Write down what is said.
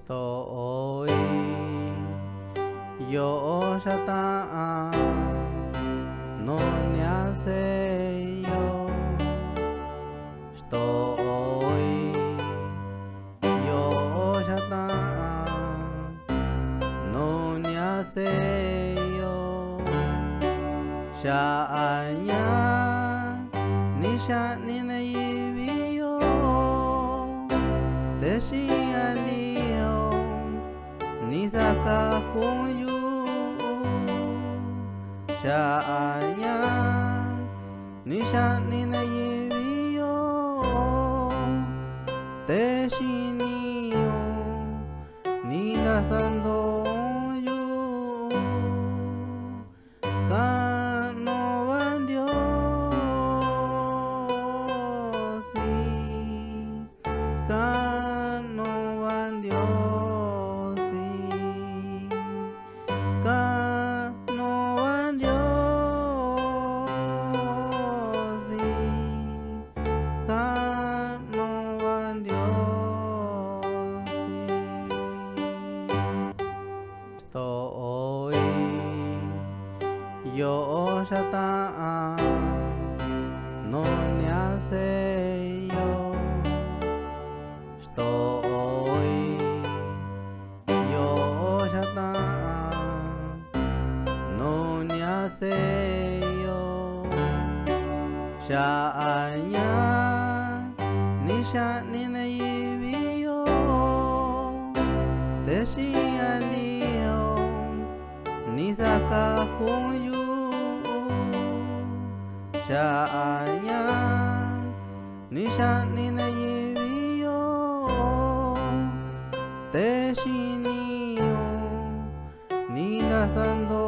Tôi yo shata no yo estoy yo shata no yo sha'anya nisha ni na yo Teshianio Nisaka Kunyu Sha'anya Nishanina Yivio Teshinio Nina Sandoyu Kano Vandiosi Kano Vandiosi Kano Vandiosi Kano Vandiosi Estoy yo shata no yo Estoy yo shata no yo Sha'anya nisha ni na yo Teshianio Nisaka Kunyu Sha'anya Nisha ni na yo Teshinio Nina Sando